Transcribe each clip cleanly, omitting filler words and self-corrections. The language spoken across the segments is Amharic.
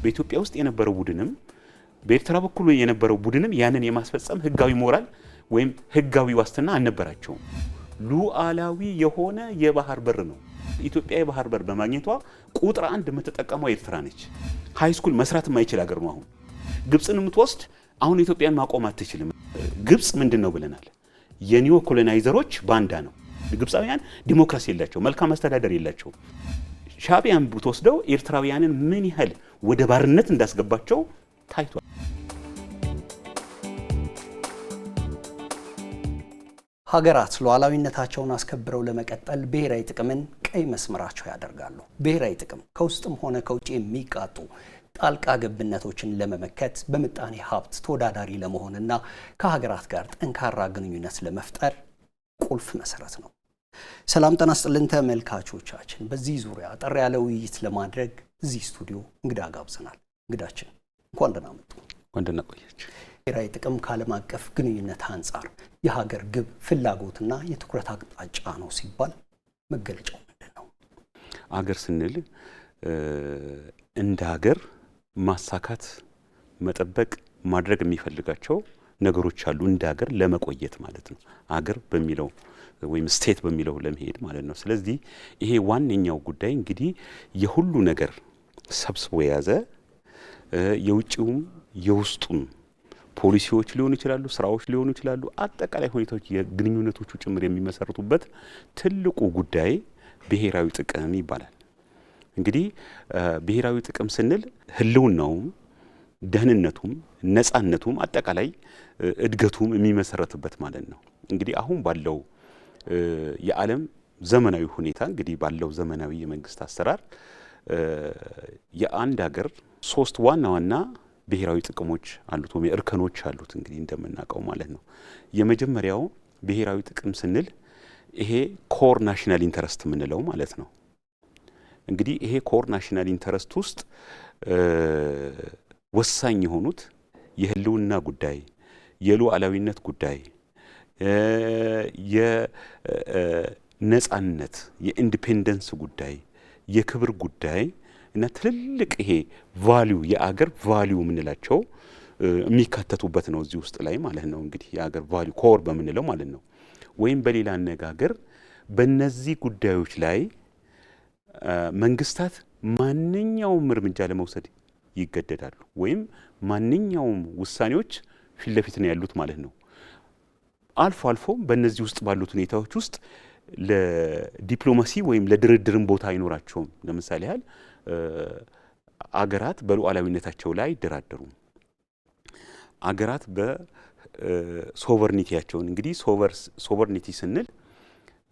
በኢትዮጵያ ውስጥ የነበረው ቡድንም በኤርትራ በኩል የነበረው ቡድንም ያንን የማስፈጸም ህጋዊ ሞራል ወይም ህጋዊ ዋስትና አልነበራቸውም። ሉዓላዊ የሆነ የባህር በር ነው። ኢትዮጵያ የባህር በር በማግኘቷ ቁጥር 1 የምትጠቀመው ኤርትራ ነች። ሃይ ስኩል መስራት የማይችል ሀገር ነው። አሁን ግብጽን የምትወስድ አሁን ኢትዮጵያን ማቆም አትችልም። ግብጽ ምንድነው ብለናል? የኒዮ ኮሎናይዘሮች ባንዳ ነው። ግብጻውያን ዲሞክራሲ የላቸው፣ መልካም አስተዳደር የላቸው። ሻዕቢያን ብትወስደው ኤርትራውያንን ምን ያህል ወደ ባርነት እንዳስገባቸው ታይቷል። ሀገራት ሉዓላዊነታቸውን አስከብረው ለመቀጠል ብሔራዊ ጥቅምን ቀይ መስመራቸው ያደርጋሉ። ብሔራዊ ጥቅም ከውስጥም ሆነ ከውጭ የሚቃጡ ጣልቃ ገብነቶችን ለመመከት በምጣኔ ሀብት ተወዳዳሪ ለመሆንና ከሀገራት ጋር ጠንካራ ግንኙነት ለመፍጠር ቁልፍ መሰረት ነው። ሰላም ጤና ይስጥልን ተመልካቾቻችን፣ በዚህ ዙሪያ አጠር ያለ ውይይት ለማድረግ እዚህ ስቱዲዮ እንግዳ ጋብዘናል። እንግዳችን እንኳን ደህና መጡ። እንኳን ደህና ቆያችሁ። ብሔራዊ ጥቅም ከዓለም አቀፍ ግንኙነት አንጻር የሀገር ግብ ፍላጎትና የትኩረት አቅጣጫ ነው ሲባል መገለጫው ምንድን ነው? አገር ስንል እንደ ሀገር ማሳካት፣ መጠበቅ፣ ማድረግ የሚፈልጋቸው ነገሮች አሉ። እንደ ሀገር ለመቆየት ማለት ነው። አገር በሚለው ወይም ስቴት በሚለው ለመሄድ ማለት ነው። ስለዚህ ይሄ ዋነኛው ጉዳይ እንግዲህ የሁሉ ነገር ሰብስቦ የያዘ የውጭውም የውስጡም ፖሊሲዎች ሊሆኑ ይችላሉ፣ ስራዎች ሊሆኑ ይችላሉ፣ አጠቃላይ ሁኔታዎች የግንኙነቶቹ ጭምር የሚመሰርቱበት ትልቁ ጉዳይ ብሔራዊ ጥቅም ይባላል። እንግዲህ ብሔራዊ ጥቅም ስንል ህልውናውም፣ ደህንነቱም፣ ነጻነቱም አጠቃላይ እድገቱም የሚመሰረትበት ማለት ነው። እንግዲህ አሁን ባለው የዓለም ዘመናዊ ሁኔታ እንግዲህ ባለው ዘመናዊ የመንግስት አሰራር የአንድ ሀገር 3 ዋና ዋና ብሔራዊ ጥቅሞች አሉት ወይ እርከኖች አሉት። እንግዲህ እንደምናውቀው ማለት ነው። የመጀመሪያው ብሔራዊ ጥቅም ስንል ይሄ ኮር ናሽናል ኢንተረስት የምንለው ማለት ነው። እንግዲህ ይሄ ኮር ናሽናል ኢንተረስት ውስጥ ወሳኝ የሆኑት የህልውና ጉዳይ፣ የሉዓላዊነት ጉዳይ፣ የነጻነት የኢንዲፔንደንስ ጉዳይ፣ የክብር ጉዳይ እና ትልልቅ ይሄ ቫልዩ የአገር ቫልዩ የምንላቸው የሚካተቱበት ነው እዚህ ውስጥ ላይ ማለት ነው። እንግዲህ የአገር ቫልዩ ኮር በምንለው ማለት ነው። ወይም በሌላ አነጋገር በእነዚህ ጉዳዮች ላይ መንግስታት ማንኛውም እርምጃ ለመውሰድ ይገደዳሉ ወይም ማንኛውም ውሳኔዎች ፊት ለፊት ነው ያሉት ማለት ነው። አልፎ አልፎ በእነዚህ ውስጥ ባሉት ሁኔታዎች ውስጥ ለዲፕሎማሲ ወይም ለድርድርም ቦታ አይኖራቸውም። ለምሳሌ ያህል አገራት በሉዓላዊነታቸው ላይ አይደራደሩም። አገራት በሶቨርኒቲያቸውን እንግዲህ ሶቨርኒቲ ስንል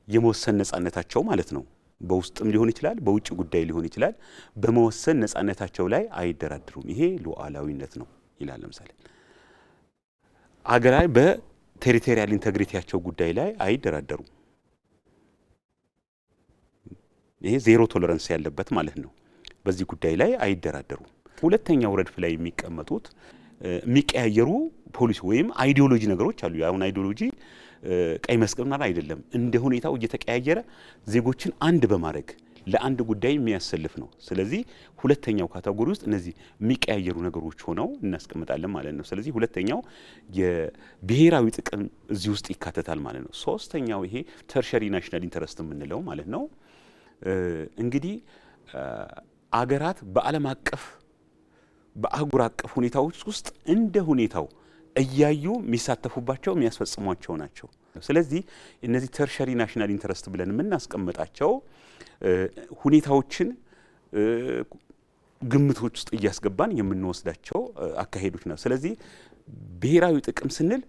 የመወሰን ነጻነታቸው ማለት ነው። በውስጥም ሊሆን ይችላል፣ በውጭ ጉዳይ ሊሆን ይችላል። በመወሰን ነጻነታቸው ላይ አይደራደሩም። ይሄ ሉዓላዊነት ነው ይላል። ለምሳሌ አገራት በቴሪቶሪያል ኢንቴግሪቲያቸው ጉዳይ ላይ አይደራደሩም። ይሄ ዜሮ ቶለራንስ ያለበት ማለት ነው። በዚህ ጉዳይ ላይ አይደራደሩም። ሁለተኛው ረድፍ ላይ የሚቀመጡት የሚቀያየሩ ፖሊሲ ወይም አይዲዮሎጂ ነገሮች አሉ። አሁን አይዲዮሎጂ ቀይ መስቀልና አይደለም፣ እንደ ሁኔታው እየተቀያየረ ዜጎችን አንድ በማድረግ ለአንድ ጉዳይ የሚያሰልፍ ነው። ስለዚህ ሁለተኛው ካቴጎሪ ውስጥ እነዚህ የሚቀያየሩ ነገሮች ሆነው እናስቀምጣለን ማለት ነው። ስለዚህ ሁለተኛው የብሔራዊ ጥቅም እዚህ ውስጥ ይካተታል ማለት ነው። ሶስተኛው ይሄ ተርሸሪ ናሽናል ኢንተረስት የምንለው ማለት ነው። እንግዲህ አገራት በዓለም አቀፍ በአህጉር አቀፍ ሁኔታዎች ውስጥ እንደ ሁኔታው እያዩ የሚሳተፉባቸው የሚያስፈጽሟቸው ናቸው። ስለዚህ እነዚህ ተርሸሪ ናሽናል ኢንተረስት ብለን የምናስቀምጣቸው ሁኔታዎችን ግምቶች ውስጥ እያስገባን የምንወስዳቸው አካሄዶች ነው። ስለዚህ ብሔራዊ ጥቅም ስንል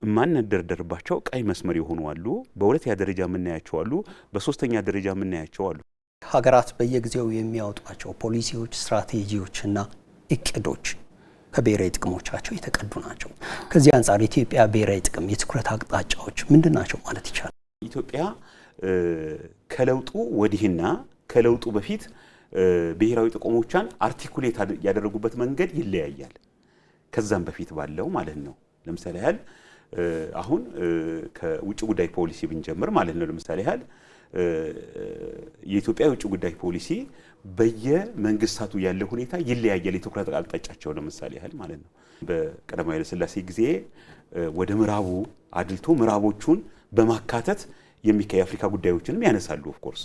ማንደረደርባቸው ቀይ መስመር የሆኑ አሉ፣ በሁለተኛ ደረጃ የምናያቸው አሉ፣ በሶስተኛ ደረጃ የምናያቸው አሉ። ሀገራት በየጊዜው የሚያወጧቸው ፖሊሲዎች፣ ስትራቴጂዎችና እቅዶች ከብሔራዊ ጥቅሞቻቸው የተቀዱ ናቸው። ከዚህ አንጻር የኢትዮጵያ ብሔራዊ ጥቅም የትኩረት አቅጣጫዎች ምንድን ናቸው ማለት ይቻላል? ኢትዮጵያ ከለውጡ ወዲህና ከለውጡ በፊት ብሔራዊ ጥቅሞቿን አርቲኩሌት ያደረጉበት መንገድ ይለያያል። ከዛም በፊት ባለው ማለት ነው። ለምሳሌ ያህል አሁን ከውጭ ጉዳይ ፖሊሲ ብንጀምር ማለት ነው። ለምሳሌ ያህል የኢትዮጵያ የውጭ ጉዳይ ፖሊሲ በየመንግስታቱ ያለ ሁኔታ ይለያያል። የትኩረት አቅጣጫቸው ለምሳሌ ያህል ማለት ነው በቀዳማዊ ኃይለ ሥላሴ ጊዜ ወደ ምዕራቡ አድልቶ ምዕራቦቹን በማካተት የሚካሄድ አፍሪካ ጉዳዮችንም ያነሳሉ። ኦፍ ኮርስ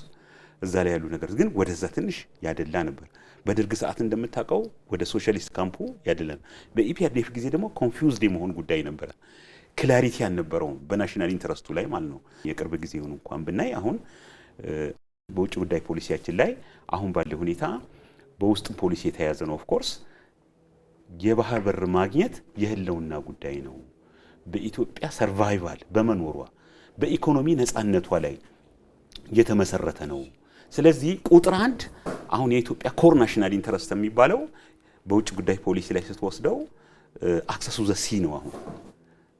እዛ ላይ ያሉ ነገር ግን ወደዛ ትንሽ ያደላ ነበር። በደርግ ሰዓት እንደምታውቀው ወደ ሶሻሊስት ካምፑ ያደላ ነበር። በኢፒአርዲኤፍ ጊዜ ደግሞ ኮንፊውዝድ የመሆን ጉዳይ ነበረ። ክላሪቲ አልነበረውም በናሽናል ኢንተረስቱ ላይ ማለት ነው። የቅርብ ጊዜ ሆኖ እንኳን ብናይ አሁን በውጭ ጉዳይ ፖሊሲያችን ላይ አሁን ባለው ሁኔታ በውስጥ ፖሊሲ የተያዘ ነው። ኦፍ ኮርስ የባህር በር ማግኘት የህልውና ጉዳይ ነው። በኢትዮጵያ ሰርቫይቫል በመኖሯ በኢኮኖሚ ነፃነቷ ላይ የተመሰረተ ነው። ስለዚህ ቁጥር አንድ አሁን የኢትዮጵያ ኮር ናሽናል ኢንተረስት የሚባለው በውጭ ጉዳይ ፖሊሲ ላይ ስትወስደው አክሰሱ ዘ ሲ ነው። አሁን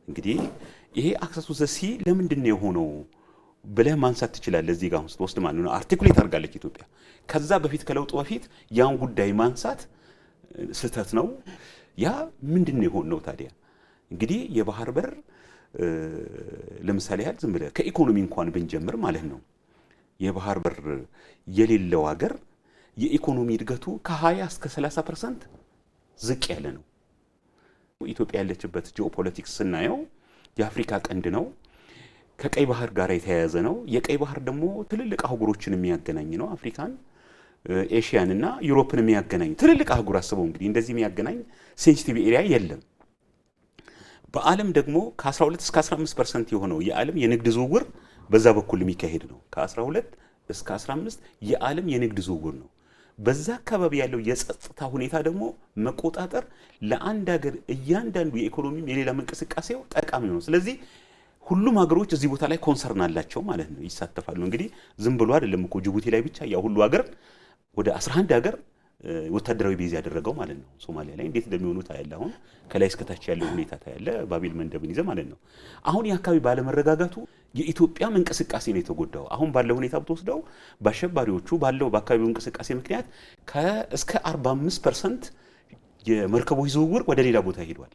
እንግዲህ ይሄ አክሰሱ ዘ ሲ ለምንድን ነው የሆነው ብለህ ማንሳት ትችላለህ። እዚህ ጋር አሁን ስትወስድ ማለት ነው አርቲኩሌት አድርጋለች ኢትዮጵያ። ከዛ በፊት ከለውጡ በፊት ያን ጉዳይ ማንሳት ስህተት ነው። ያ ምንድን ነው የሆነው ታዲያ? እንግዲህ የባህር በር ለምሳሌ ያህል ዝም ብለህ ከኢኮኖሚ እንኳን ብንጀምር ማለት ነው የባህር በር የሌለው ሀገር የኢኮኖሚ እድገቱ ከ20 እስከ 30% ዝቅ ያለ ነው። ኢትዮጵያ ያለችበት ጂኦፖለቲክስ ስናየው የአፍሪካ ቀንድ ነው። ከቀይ ባህር ጋር የተያያዘ ነው። የቀይ ባህር ደግሞ ትልልቅ አህጉሮችን የሚያገናኝ ነው። አፍሪካን፣ ኤሽያን እና ዩሮፕን የሚያገናኝ ትልልቅ አህጉር አስበው እንግዲህ እንደዚህ የሚያገናኝ ሴንሲቲቭ ኤሪያ የለም። በዓለም ደግሞ ከ12 እስከ 15% የሆነው የዓለም የንግድ ዝውውር በዛ በኩል የሚካሄድ ነው። ከ12 እስከ 15 የዓለም የንግድ ዝውውር ነው። በዛ አካባቢ ያለው የጸጥታ ሁኔታ ደግሞ መቆጣጠር ለአንድ ሀገር እያንዳንዱ የኢኮኖሚም የሌላም እንቅስቃሴው ጠቃሚ ነው። ስለዚህ ሁሉም ሀገሮች እዚህ ቦታ ላይ ኮንሰርን አላቸው ማለት ነው፣ ይሳተፋሉ። እንግዲህ ዝም ብሎ አይደለም እኮ ጅቡቲ ላይ ብቻ ያ ሁሉ ሀገር ወደ 11 ሀገር ወታደራዊ ቤዝ ያደረገው ማለት ነው። ሶማሊያ ላይ እንዴት እንደሚሆኑ ታያለ። አሁን ከላይ እስከታች ያለው ሁኔታ ታያለ። ባቢል መንደብን ይዘ ማለት ነው። አሁን የአካባቢ ባለመረጋጋቱ የኢትዮጵያም እንቅስቃሴ ነው የተጎዳው። አሁን ባለው ሁኔታ ብትወስደው በአሸባሪዎቹ ባለው በአካባቢው እንቅስቃሴ ምክንያት እስከ 45% የመርከቦች ዝውውር ወደ ሌላ ቦታ ሄዷል።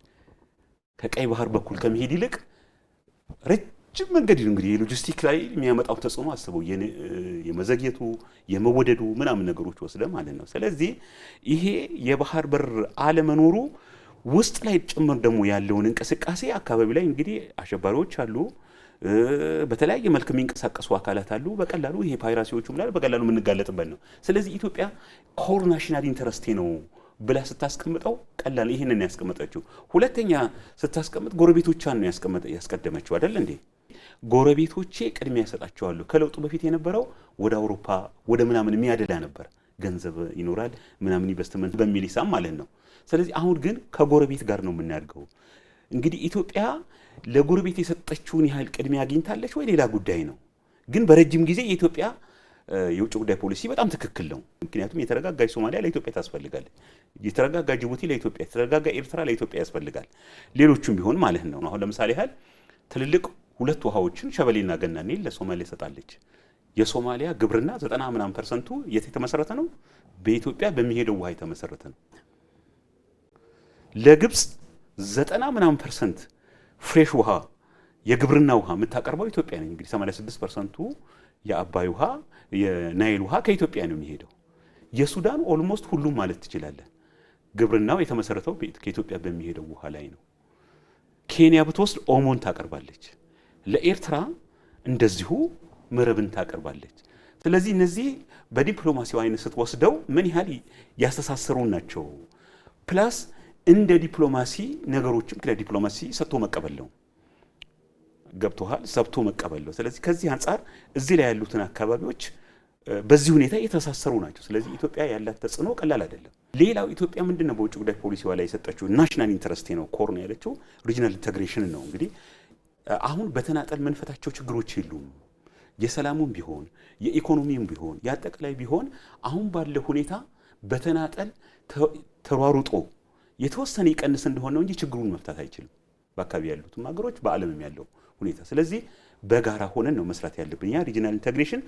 ከቀይ ባህር በኩል ከመሄድ ይልቅ ረጅም መንገድ እንግዲህ የሎጂስቲክ ላይ የሚያመጣው ተጽዕኖ አስበው የመዘግየቱ የመወደዱ ምናምን ነገሮች ወስደ ማለት ነው። ስለዚህ ይሄ የባህር በር አለመኖሩ ውስጥ ላይ ጭምር ደግሞ ያለውን እንቅስቃሴ አካባቢ ላይ እንግዲህ አሸባሪዎች አሉ፣ በተለያየ መልክ የሚንቀሳቀሱ አካላት አሉ። በቀላሉ ይሄ ፓይራሲዎቹ ምናል በቀላሉ የምንጋለጥበት ነው። ስለዚህ ኢትዮጵያ ኮር ናሽናል ኢንተረስቴ ነው ብላ ስታስቀምጠው ቀላል ይሄንን ያስቀመጠችው። ሁለተኛ ስታስቀምጥ ጎረቤቶቿን ነው ያስቀደመችው አይደል እንዴ? ጎረቤቶቼ ቅድሚያ ያሰጣቸዋለሁ። ከለውጡ በፊት የነበረው ወደ አውሮፓ ወደ ምናምን የሚያደላ ነበር። ገንዘብ ይኖራል ምናምን ኢንቨስትመንት በሚል ሂሳብ ማለት ነው። ስለዚህ አሁን ግን ከጎረቤት ጋር ነው የምናድገው። እንግዲህ ኢትዮጵያ ለጎረቤት የሰጠችውን ያህል ቅድሚያ አግኝታለች ወይ ሌላ ጉዳይ ነው። ግን በረጅም ጊዜ የኢትዮጵያ የውጭ ጉዳይ ፖሊሲ በጣም ትክክል ነው። ምክንያቱም የተረጋጋች ሶማሊያ ለኢትዮጵያ ታስፈልጋለች፣ የተረጋጋ ጅቡቲ ለኢትዮጵያ፣ የተረጋጋ ኤርትራ ለኢትዮጵያ ያስፈልጋል። ሌሎቹም ቢሆን ማለት ነው። አሁን ለምሳሌ ያህል ትልልቅ ሁለት ውሃዎችን ሸበሌና ገናኔ ለሶማሊያ ሰጣለች። የሶማሊያ ግብርና 90% የት የተመሰረተ ነው? በኢትዮጵያ በሚሄደው ውሃ የተመሰረተ ነው። ለግብጽ 90% ፍሬሽ ውሃ የግብርና ውሃ የምታቀርበው ኢትዮጵያ ነች። እንግዲህ 86% የአባይ ውሃ የናይል ውሃ ከኢትዮጵያ ነው የሚሄደው። የሱዳን ኦልሞስት ሁሉም ማለት ትችላለህ ግብርናው የተመሰረተው ከኢትዮጵያ በሚሄደው ውሃ ላይ ነው። ኬንያ ብትወስድ ኦሞን ታቀርባለች። ለኤርትራ እንደዚሁ መረብን ታቀርባለች። ስለዚህ እነዚህ በዲፕሎማሲው አይነት ስትወስደው ምን ያህል ያስተሳሰሩ ናቸው። ፕላስ እንደ ዲፕሎማሲ ነገሮችም ለዲፕሎማሲ ሰጥቶ መቀበል ነው። ገብቶሃል? ሰጥቶ መቀበል ነው። ስለዚህ ከዚህ አንጻር እዚህ ላይ ያሉትን አካባቢዎች በዚህ ሁኔታ የተሳሰሩ ናቸው። ስለዚህ ኢትዮጵያ ያላት ተጽዕኖ ቀላል አይደለም። ሌላው ኢትዮጵያ ምንድነው በውጭ ጉዳይ ፖሊሲዋ ላይ የሰጠችው ናሽናል ኢንተረስቴ ነው ኮር ነው ያለችው ሪጂናል ኢንተግሬሽን ነው። እንግዲህ አሁን በተናጠል መንፈታቸው ችግሮች የሉም። የሰላሙም ቢሆን የኢኮኖሚም ቢሆን ያጠቃላይ ቢሆን አሁን ባለው ሁኔታ በተናጠል ተሯሩጦ የተወሰነ ይቀንስ እንደሆነ እንጂ ችግሩን መፍታት አይችልም። በአካባቢ ያሉትም ሀገሮች በዓለምም ያለው ሁኔታ። ስለዚህ በጋራ ሆነን ነው መስራት ያለብን። ያ ሪጂናል ኢንተግሬሽን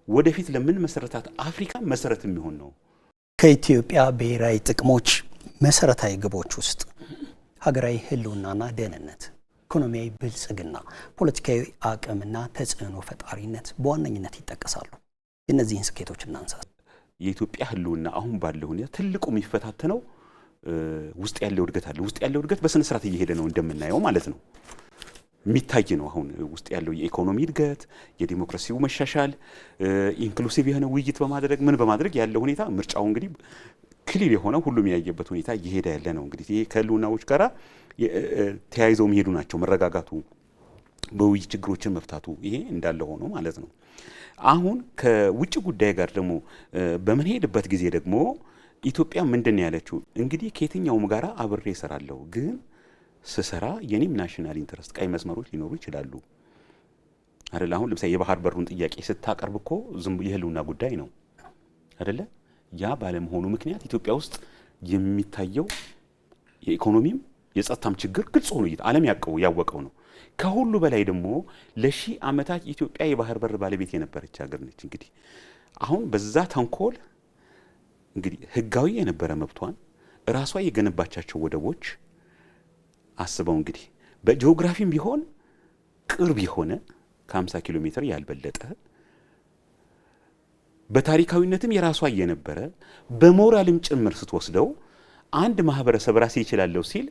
ወደፊት ለምን መሰረታት አፍሪካ መሰረት የሚሆን ነው። ከኢትዮጵያ ብሔራዊ ጥቅሞች መሰረታዊ ግቦች ውስጥ ሀገራዊ ህልውናና ደህንነት፣ ኢኮኖሚያዊ ብልጽግና፣ ፖለቲካዊ አቅምና ተጽዕኖ ፈጣሪነት በዋነኝነት ይጠቀሳሉ። እነዚህን ስኬቶች እናንሳ። የኢትዮጵያ ህልውና አሁን ባለው ሁኔታ ትልቁ የሚፈታተነው ውስጥ ያለው እድገት አለ። ውስጥ ያለው እድገት በስነ ስርዓት እየሄደ ነው እንደምናየው ማለት ነው። የሚታይ ነው። አሁን ውስጥ ያለው የኢኮኖሚ እድገት፣ የዲሞክራሲው መሻሻል፣ ኢንክሉሲቭ የሆነ ውይይት በማድረግ ምን በማድረግ ያለው ሁኔታ ምርጫው እንግዲህ ክሊር የሆነ ሁሉም ያየበት ሁኔታ እየሄደ ያለ ነው። እንግዲህ ይሄ ከህልውናዎች ጋራ ተያይዘው የሚሄዱ ናቸው። መረጋጋቱ፣ በውይይት ችግሮችን መፍታቱ ይሄ እንዳለ ሆኖ ማለት ነው። አሁን ከውጭ ጉዳይ ጋር ደግሞ በምንሄድበት ጊዜ ደግሞ ኢትዮጵያ ምንድን ያለችው እንግዲህ ከየትኛውም ጋራ አብሬ እሰራለሁ፣ ግን ስሰራ የኔም ናሽናል ኢንተረስት ቀይ መስመሮች ሊኖሩ ይችላሉ አይደል? አሁን ለምሳሌ የባህር በሩን ጥያቄ ስታቀርብ እኮ ዝም የህልውና ጉዳይ ነው አይደለ? ያ ባለመሆኑ ምክንያት ኢትዮጵያ ውስጥ የሚታየው የኢኮኖሚም የጸጥታም ችግር ግልጽ ሆኖ ዓለም ያወቀው ነው። ከሁሉ በላይ ደግሞ ለሺህ ዓመታት ኢትዮጵያ የባህር በር ባለቤት የነበረች ሀገር ነች። እንግዲህ አሁን በዛ ተንኮል እንግዲህ ህጋዊ የነበረ መብቷን ራሷ የገነባቻቸው ወደቦች አስበው እንግዲህ በጂኦግራፊም ቢሆን ቅርብ የሆነ ከ50 ኪሎ ሜትር ያልበለጠ በታሪካዊነትም የራሷ የነበረ በሞራልም ጭምር ስትወስደው አንድ ማህበረሰብ ራሴ ይችላልው ሲል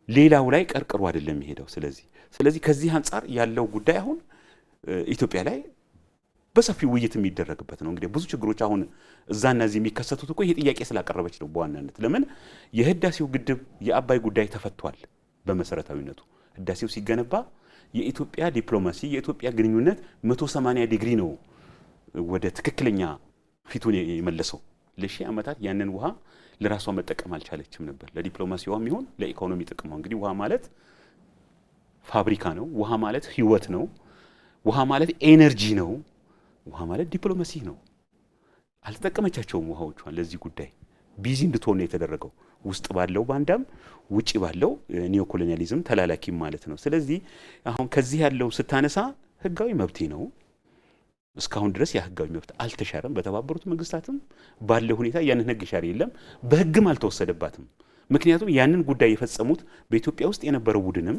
ሌላው ላይ ቀርቅሮ አይደለም የሚሄደው። ስለዚህ ከዚህ አንፃር ያለው ጉዳይ አሁን ኢትዮጵያ ላይ በሰፊው ውይይት የሚደረግበት ነው። እንግዲህ ብዙ ችግሮች አሁን እዛና እዚህ የሚከሰቱት እኮ ይሄ ጥያቄ ስላቀረበች ነው በዋናነት። ለምን የህዳሴው ግድብ የአባይ ጉዳይ ተፈቷል። በመሰረታዊነቱ ህዳሴው ሲገነባ የኢትዮጵያ ዲፕሎማሲ የኢትዮጵያ ግንኙነት 180 ዲግሪ ነው ወደ ትክክለኛ ፊቱን የመለሰው። ለሺህ ዓመታት ያንን ውሃ ለራሷ መጠቀም አልቻለችም ነበር። ለዲፕሎማሲዋም ይሁን ለኢኮኖሚ ጥቅሟ። እንግዲህ ውሃ ማለት ፋብሪካ ነው። ውሃ ማለት ህይወት ነው። ውሃ ማለት ኤነርጂ ነው። ውሃ ማለት ዲፕሎማሲ ነው። አልተጠቀመቻቸውም ውሃዎቿን። ለዚህ ጉዳይ ቢዚ እንድትሆን ነው የተደረገው። ውስጥ ባለው ባንዳም ውጪ ባለው ኒዮ ኮሎኒያሊዝም ተላላኪም ማለት ነው። ስለዚህ አሁን ከዚህ ያለው ስታነሳ ህጋዊ መብቴ ነው። እስካሁን ድረስ ያ ህጋዊ መብት አልተሻረም። በተባበሩት መንግስታትም ባለው ሁኔታ ያንን ህግ ሻር የለም። በህግም አልተወሰደባትም። ምክንያቱም ያንን ጉዳይ የፈጸሙት በኢትዮጵያ ውስጥ የነበረው ቡድንም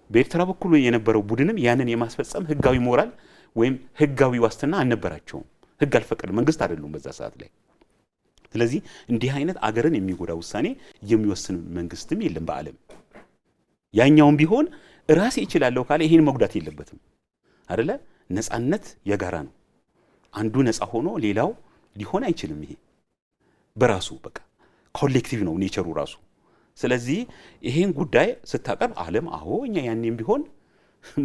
በኤርትራ በኩል የነበረው ቡድንም ያንን የማስፈጸም ህጋዊ ሞራል ወይም ህጋዊ ዋስትና አልነበራቸውም። ህግ አልፈቀደም። መንግስት አይደሉም በዛ ሰዓት ላይ። ስለዚህ እንዲህ አይነት አገርን የሚጎዳ ውሳኔ የሚወስን መንግስትም የለም በዓለም። ያኛውም ቢሆን ራሴ እችላለሁ ካለ ይሄን መጉዳት የለበትም አይደለ? ነፃነት የጋራ ነው። አንዱ ነፃ ሆኖ ሌላው ሊሆን አይችልም። ይሄ በራሱ በቃ ኮሌክቲቭ ነው ኔቸሩ ራሱ። ስለዚህ ይሄን ጉዳይ ስታቀርብ ዓለም አዎ እኛ ያኔም ቢሆን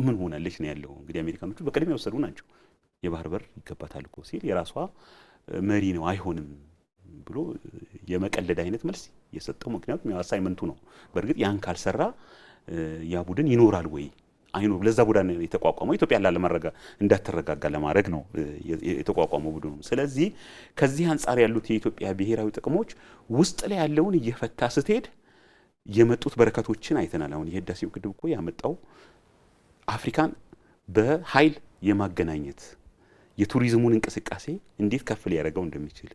ምን ሆናለች ነው ያለው። እንግዲህ አሜሪካኖቹ በቀደም የወሰዱ ናቸው። የባህር በር ይገባታል እኮ ሲል የራሷ መሪ ነው አይሆንም ብሎ የመቀለድ አይነት መልስ የሰጠው። ምክንያቱም ያው አሳይመንቱ ነው። በእርግጥ ያን ካልሰራ ያ ቡድን ይኖራል ወይ አይኖር። ለዛ ቡድን የተቋቋመው ኢትዮጵያ እንዳትረጋጋ ለማድረግ ነው የተቋቋመው ቡድኑ። ስለዚህ ከዚህ አንፃር ያሉት የኢትዮጵያ ብሔራዊ ጥቅሞች ውስጥ ላይ ያለውን እየፈታ ስትሄድ የመጡት በረከቶችን አይተናል። አሁን የህዳሴው ግድብ እኮ ያመጣው አፍሪካን በኃይል የማገናኘት የቱሪዝሙን እንቅስቃሴ እንዴት ከፍ ሊያደርገው እንደሚችል፣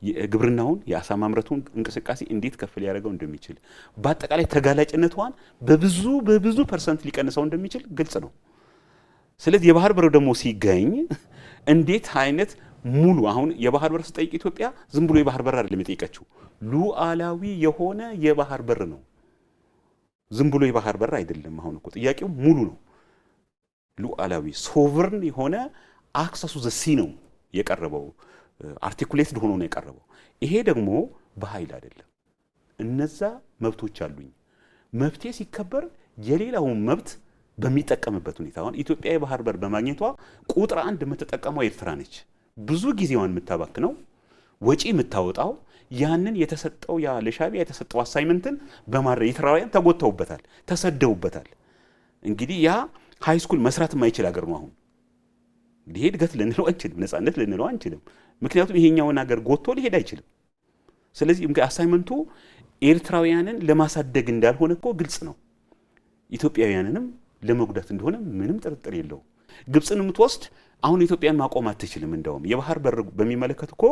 የግብርናውን የአሳ ማምረቱን እንቅስቃሴ እንዴት ከፍ ሊያደርገው እንደሚችል፣ በአጠቃላይ ተጋላጭነቷን በብዙ ፐርሰንት ሊቀንሰው እንደሚችል ግልጽ ነው። ስለዚህ የባህር በር ደግሞ ሲገኝ እንዴት አይነት ሙሉ አሁን የባህር በር ስጠይቅ ኢትዮጵያ ዝም ብሎ የባህር በር አይደለም የጠየቀችው፣ ሉዓላዊ የሆነ የባህር በር ነው። ዝም ብሎ የባህር በር አይደለም። አሁን እኮ ጥያቄው ሙሉ ነው። ሉዓላዊ ሶቨርን የሆነ አክሰሱ ዘሲ ነው የቀረበው። አርቲኩሌትድ ሆኖ ነው የቀረበው። ይሄ ደግሞ በኃይል አይደለም። እነዛ መብቶች አሉኝ። መብቴ ሲከበር የሌላውን መብት በሚጠቀምበት ሁኔታ አሁን ኢትዮጵያ የባህር በር በማግኘቷ ቁጥር አንድ የምትጠቀመው ኤርትራ ነች። ብዙ ጊዜዋን የምታባክነው ወጪ የምታወጣው ያንን የተሰጠው ያ ለሻዕቢያ የተሰጠው አሳይመንትን በማድረግ ኤርትራውያን ተጎተውበታል፣ ተሰደውበታል። እንግዲህ ያ ሃይ ስኩል መስራት የማይችል ሀገር ነው። አሁን እንግዲህ እድገት ልንለው አንችልም፣ ነፃነት ልንለው አንችልም። ምክንያቱም ይሄኛውን ሀገር ጎትቶ ሊሄድ አይችልም። ስለዚህ እንግዲህ አሳይመንቱ ኤርትራውያንን ለማሳደግ እንዳልሆነ እኮ ግልጽ ነው። ኢትዮጵያውያንንም ለመጉዳት እንደሆነ ምንም ጥርጥር የለውም። ግብፅን የምትወስድ አሁን ኢትዮጵያን ማቆም አትችልም። እንደውም የባህር በር በሚመለከት እኮ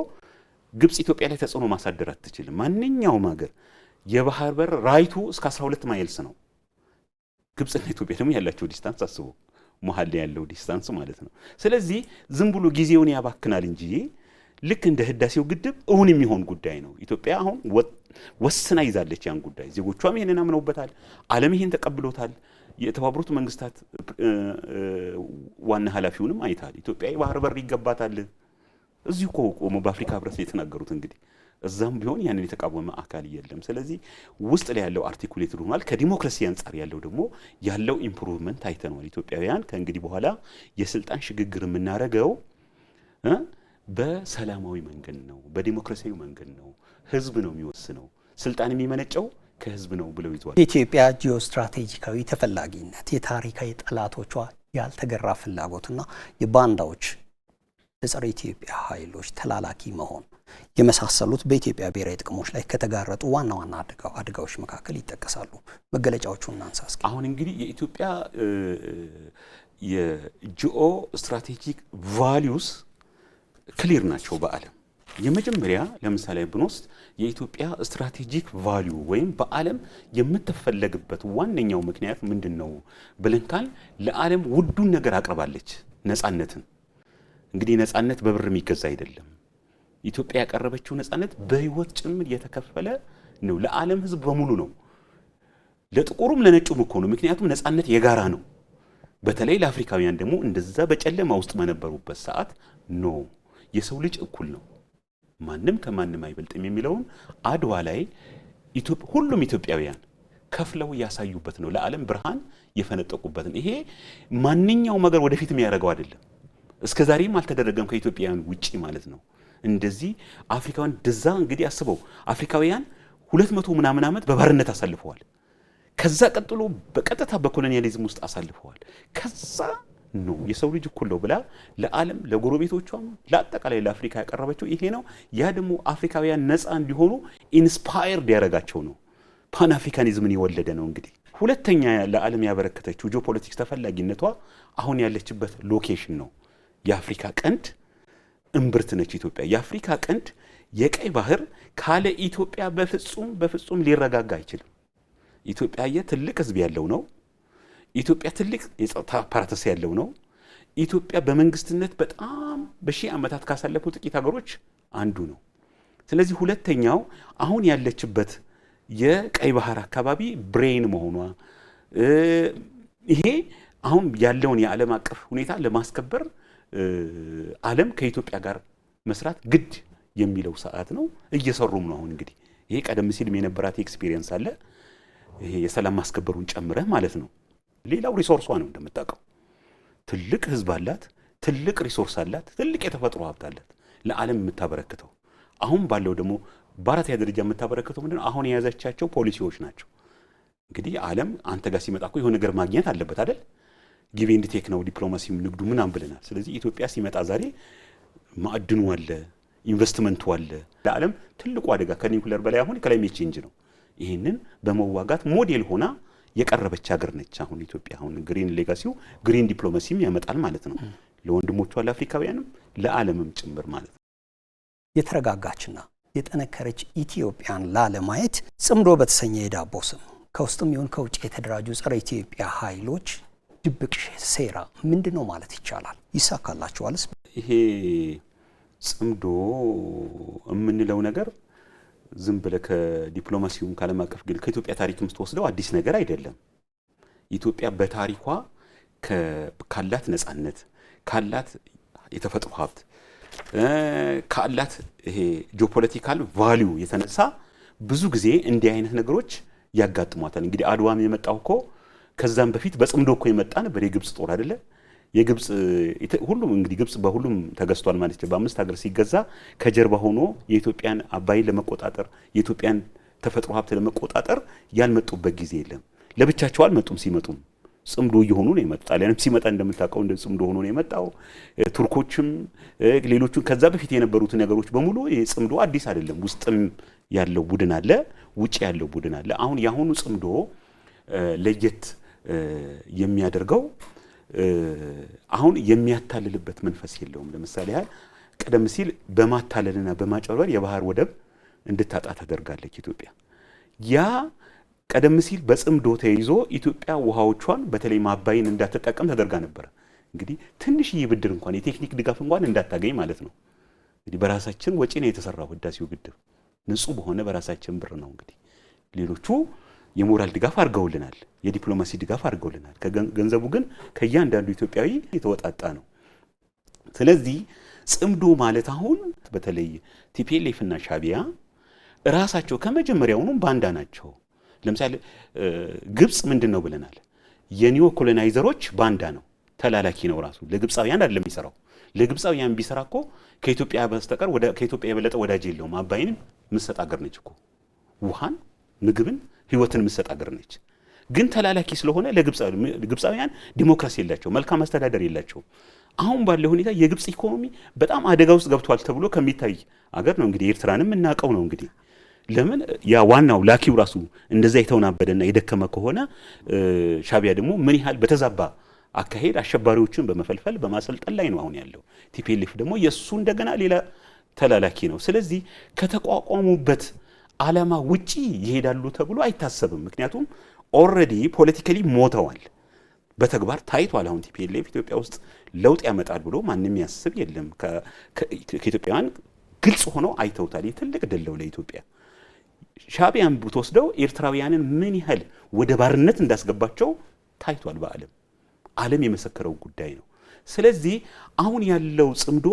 ግብፅ ኢትዮጵያ ላይ ተጽዕኖ ማሳደር አትችልም። ማንኛውም ሀገር የባህር በር ራይቱ እስከ 12 ማይልስ ነው። ግብፅና ኢትዮጵያ ደግሞ ያላቸው ዲስታንስ አስቡ፣ መሀል ላይ ያለው ዲስታንስ ማለት ነው። ስለዚህ ዝም ብሎ ጊዜውን ያባክናል እንጂ ልክ እንደ ህዳሴው ግድብ እውን የሚሆን ጉዳይ ነው። ኢትዮጵያ አሁን ወስና ይዛለች ያን ጉዳይ። ዜጎቿም ይሄንን አምነውበታል። ዓለም ይሄን ተቀብሎታል። የተባበሩት መንግስታት ዋና ኃላፊውንም አይታል። ኢትዮጵያ የባህር በር ይገባታል። እዚሁ እኮ ቆሞ በአፍሪካ ህብረት የተናገሩት እንግዲህ እዛም ቢሆን ያንን የተቃወመ አካል የለም። ስለዚህ ውስጥ ላይ ያለው አርቲኩሌትድ ሆኗል። ከዲሞክራሲ አንጻር ያለው ደግሞ ያለው ኢምፕሩቭመንት አይተነዋል። ኢትዮጵያውያን ከእንግዲህ በኋላ የስልጣን ሽግግር የምናደርገው በሰላማዊ መንገድ ነው፣ በዲሞክራሲያዊ መንገድ ነው። ህዝብ ነው የሚወስነው፣ ስልጣን የሚመነጨው ከህዝብ ነው ብለው ይዟል። የኢትዮጵያ ጂኦስትራቴጂካዊ ተፈላጊነት፣ የታሪካዊ ጠላቶቿ ያልተገራ ፍላጎትና የባንዳዎች ለጸረ ኢትዮጵያ ኃይሎች ተላላኪ መሆን የመሳሰሉት በኢትዮጵያ ብሔራዊ ጥቅሞች ላይ ከተጋረጡ ዋና ዋና አደጋዎች መካከል ይጠቀሳሉ። መገለጫዎቹን እናንሳ እስኪ። አሁን እንግዲህ የኢትዮጵያ የጂኦ ስትራቴጂክ ቫሊዩስ ክሊር ናቸው በዓለም። የመጀመሪያ ለምሳሌ ብንወስድ የኢትዮጵያ ስትራቴጂክ ቫሊዩ ወይም በዓለም የምትፈለግበት ዋነኛው ምክንያት ምንድን ነው ብለን ካል ለዓለም ውዱን ነገር አቅርባለች፣ ነጻነትን። እንግዲህ ነጻነት በብር የሚገዛ አይደለም። ኢትዮጵያ ያቀረበችው ነጻነት በህይወት ጭምር የተከፈለ ነው። ለዓለም ህዝብ በሙሉ ነው። ለጥቁሩም ለነጩም እኮ ነው። ምክንያቱም ነጻነት የጋራ ነው። በተለይ ለአፍሪካውያን ደግሞ እንደዛ በጨለማ ውስጥ በነበሩበት ሰዓት ኖ የሰው ልጅ እኩል ነው፣ ማንም ከማንም አይበልጥም የሚለውን አድዋ ላይ ሁሉም ኢትዮጵያውያን ከፍለው ያሳዩበት ነው። ለዓለም ብርሃን የፈነጠቁበትን። ይሄ ማንኛውም ነገር ወደፊት የሚያደርገው አይደለም። እስከ ዛሬም አልተደረገም ከኢትዮጵያውያን ውጪ ማለት ነው። እንደዚህ አፍሪካውያን ደዛ እንግዲህ አስበው አፍሪካውያን 200 ምናምን ዓመት በባርነት አሳልፈዋል። ከዛ ቀጥሎ በቀጥታ በኮሎኒያሊዝም ውስጥ አሳልፈዋል። ከዛ ነው የሰው ልጅ እኩል ነው ብላ ለዓለም ለጎረቤቶቿም ለአጠቃላይ ለአፍሪካ ያቀረበችው ይሄ ነው። ያ ደግሞ አፍሪካውያን ነፃ እንዲሆኑ ኢንስፓየርድ ያደረጋቸው ነው። ፓን አፍሪካኒዝምን የወለደ ነው። እንግዲህ ሁለተኛ ለዓለም ያበረከተችው ጂኦፖለቲክስ ተፈላጊነቷ አሁን ያለችበት ሎኬሽን ነው። የአፍሪካ ቀንድ እምብርት ነች ኢትዮጵያ። የአፍሪካ ቀንድ የቀይ ባህር ካለ ኢትዮጵያ በፍጹም ሊረጋጋ አይችልም። ኢትዮጵያ ትልቅ ህዝብ ያለው ነው። ኢትዮጵያ ትልቅ የጸጥታ አፓራተስ ያለው ነው። ኢትዮጵያ በመንግስትነት በጣም በሺህ ዓመታት ካሳለፉ ጥቂት ሀገሮች አንዱ ነው። ስለዚህ ሁለተኛው አሁን ያለችበት የቀይ ባህር አካባቢ ብሬን መሆኗ ይሄ አሁን ያለውን የዓለም አቀፍ ሁኔታ ለማስከበር ዓለም ከኢትዮጵያ ጋር መስራት ግድ የሚለው ሰዓት ነው። እየሰሩም ነው። አሁን እንግዲህ ይሄ ቀደም ሲልም የነበራት ኤክስፒሪየንስ አለ። ይሄ የሰላም ማስከበሩን ጨምረህ ማለት ነው። ሌላው ሪሶርሷ ነው። እንደምታውቀው ትልቅ ህዝብ አላት፣ ትልቅ ሪሶርስ አላት፣ ትልቅ የተፈጥሮ ሀብት አላት ለዓለም የምታበረክተው። አሁን ባለው ደግሞ በአራተኛ ደረጃ የምታበረክተው ምንድነው? አሁን የያዘቻቸው ፖሊሲዎች ናቸው። እንግዲህ ዓለም አንተ ጋር ሲመጣ እኮ የሆነ ነገር ማግኘት አለበት አይደል? ጊቭ ኤንድ ቴክ ነው ዲፕሎማሲም ንግዱ ምናምን ብለናል። ስለዚህ ኢትዮጵያ ሲመጣ ዛሬ ማዕድኑ አለ፣ ኢንቨስትመንቱ አለ። ለዓለም ትልቁ አደጋ ከኒውክሌር በላይ አሁን ክላይሜት ቼንጅ ነው። ይህንን በመዋጋት ሞዴል ሆና የቀረበች ሀገር ነች። አሁን ኢትዮጵያ አሁን ግሪን ሌጋሲው ግሪን ዲፕሎማሲም ያመጣል ማለት ነው። ለወንድሞቿ ለአፍሪካውያንም ለዓለምም ጭምር ማለት ነው። የተረጋጋችና የጠነከረች ኢትዮጵያን ላለማየት ጽምዶ በተሰኘ የዳቦ ስም ከውስጥም ይሁን ከውጭ የተደራጁ ጸረ ኢትዮጵያ ኃይሎች ድብቅ ሴራ ምንድን ነው ማለት ይቻላል? ይሳካላቸዋልስ? ይሄ ጽምዶ የምንለው ነገር ዝም ብለህ ከዲፕሎማሲውም ከዓለም አቀፍ ግን ከኢትዮጵያ ታሪክም ስትወስደው አዲስ ነገር አይደለም። ኢትዮጵያ በታሪኳ ካላት ነጻነት፣ ካላት የተፈጥሮ ሀብት፣ ካላት ይሄ ጂኦፖለቲካል ቫልዩ የተነሳ ብዙ ጊዜ እንዲህ አይነት ነገሮች ያጋጥሟታል። እንግዲህ አድዋም የመጣው እኮ ከዛም በፊት በጽምዶ እኮ የመጣ ነበር። የግብጽ ጦር አይደለ? የግብጽ ሁሉም እንግዲህ ግብጽ በሁሉም ተገዝቷል ማለት ነው። በአምስት ሀገር ሲገዛ ከጀርባ ሆኖ የኢትዮጵያን አባይን ለመቆጣጠር የኢትዮጵያን ተፈጥሮ ሀብት ለመቆጣጠር ያልመጡበት ጊዜ የለም። ለብቻቸው አልመጡም። ሲመጡም ጽምዶ እየሆኑ ነው የመጡት። ጣሊያንም ሲመጣ እንደምታውቀው እንደ ጽምዶ ሆኖ ነው የመጣው። ቱርኮችም ሌሎቹን ከዛ በፊት የነበሩት ነገሮች በሙሉ ጽምዶ አዲስ አይደለም። ውስጥም ያለው ቡድን አለ፣ ውጭ ያለው ቡድን አለ። አሁን ያሁኑ ጽምዶ ለየት የሚያደርገው አሁን የሚያታልልበት መንፈስ የለውም። ለምሳሌ ያህል ቀደም ሲል በማታለልና በማጭበርበር የባህር ወደብ እንድታጣ ተደርጋለች ኢትዮጵያ። ያ ቀደም ሲል በጽምዶ ተይዞ ኢትዮጵያ ውሃዎቿን በተለይ አባይን እንዳትጠቀም ተደርጋ ነበር። እንግዲህ ትንሽዬ ብድር እንኳን የቴክኒክ ድጋፍ እንኳን እንዳታገኝ ማለት ነው። እንግዲህ በራሳችን ወጪ ነው የተሰራው ህዳሴው ግድብ ንጹህ በሆነ በራሳችን ብር ነው። እንግዲህ ሌሎቹ የሞራል ድጋፍ አድርገውልናል፣ የዲፕሎማሲ ድጋፍ አድርገውልናል። ገንዘቡ ግን ከእያንዳንዱ ኢትዮጵያዊ የተወጣጣ ነው። ስለዚህ ጽምዶ ማለት አሁን በተለይ ቲፒኤልኤፍ እና ሻቢያ ራሳቸው ከመጀመሪያውኑ ባንዳ ናቸው። ለምሳሌ ግብጽ ምንድነው ብለናል? የኒዮ ኮሎናይዘሮች ባንዳ ነው፣ ተላላኪ ነው። ራሱ ለግብጻውያን አይደለም የሚሰራው። ለግብጻውያን ቢሰራ እኮ ከኢትዮጵያ በስተቀር ከኢትዮጵያ የበለጠ ወዳጅ የለውም። አባይን ምሰጥ አገር ነች እኮ፣ ውሃን፣ ምግብን፣ ህይወትን ምሰጥ አገር ነች። ግን ተላላኪ ስለሆነ ለግብጻውያን ዲሞክራሲ የላቸው፣ መልካም አስተዳደር የላቸው። አሁን ባለው ሁኔታ የግብጽ ኢኮኖሚ በጣም አደጋ ውስጥ ገብቷል ተብሎ ከሚታይ አገር ነው። እንግዲህ ኤርትራንም እናቀው ነው። እንግዲህ ለምን ያ ዋናው ላኪው ራሱ እንደዛ የተውናበደና የደከመ ከሆነ ሻቢያ ደግሞ ምን ያህል በተዛባ አካሄድ አሸባሪዎችን በመፈልፈል በማሰልጠን ላይ ነው አሁን ያለው። ቲፒኤልኤፍ ደግሞ የሱ እንደገና ሌላ ተላላኪ ነው። ስለዚህ ከተቋቋሙበት ዓላማ ውጪ ይሄዳሉ ተብሎ አይታሰብም። ምክንያቱም ኦልሬዲ ፖለቲካሊ ሞተዋል፣ በተግባር ታይቷል። አሁን ቲፒኤልኤፍ ኢትዮጵያ ውስጥ ለውጥ ያመጣል ብሎ ማንም ያስብ የለም። ከኢትዮጵያውያን ግልጽ ሆነው አይተውታል። ትልቅ ድል ነው ለኢትዮጵያ። ሻቢያን ብትወስደው ኤርትራውያንን ምን ያህል ወደ ባርነት እንዳስገባቸው ታይቷል። ዓለም የመሰከረው ጉዳይ ነው። ስለዚህ አሁን ያለው ጽምዶ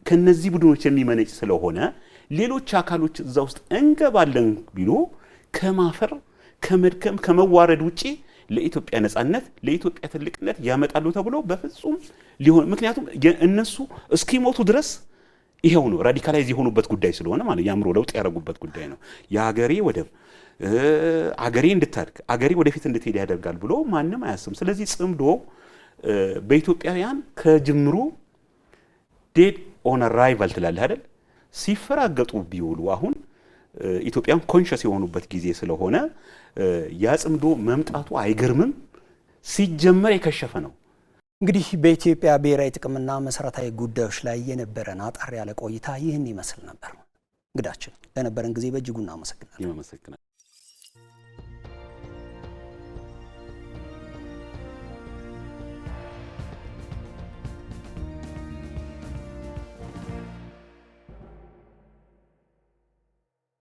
ከነዚህ ቡድኖች የሚመነጭ ስለሆነ ሌሎች አካሎች እዛ ውስጥ እንገባለን ቢሉ ከማፈር ከመድከም ከመዋረድ ውጪ ለኢትዮጵያ ነጻነት ለኢትዮጵያ ትልቅነት ያመጣሉ ተብሎ በፍጹም ሊሆን ምክንያቱም እነሱ እስኪሞቱ ድረስ ይሄው ነው ራዲካላይዝ የሆኑበት ጉዳይ ስለሆነ ማለት ያምሮ ለውጥ ያደረጉበት ጉዳይ ነው። የሀገሬ ወደብ አገሬ እንድታድግ አገሬ ወደፊት እንድትሄድ ያደርጋል ብሎ ማንም አያስብም። ስለዚህ ጽምዶ በኢትዮጵያውያን ከጅምሩ ዴድ ኦን አራይቫል ትላለህ አይደል? ሲፈራገጡ ቢውሉ አሁን ኢትዮጵያን ኮንሸስ የሆኑበት ጊዜ ስለሆነ ያ ጽምዶ መምጣቱ አይገርምም። ሲጀመር የከሸፈ ነው። እንግዲህ በኢትዮጵያ ብሔራዊ ጥቅምና መሰረታዊ ጉዳዮች ላይ የነበረን አጠር ያለ ቆይታ ይህን ይመስል ነበር። እንግዳችን ለነበረን ጊዜ በእጅጉ እናመሰግናለን።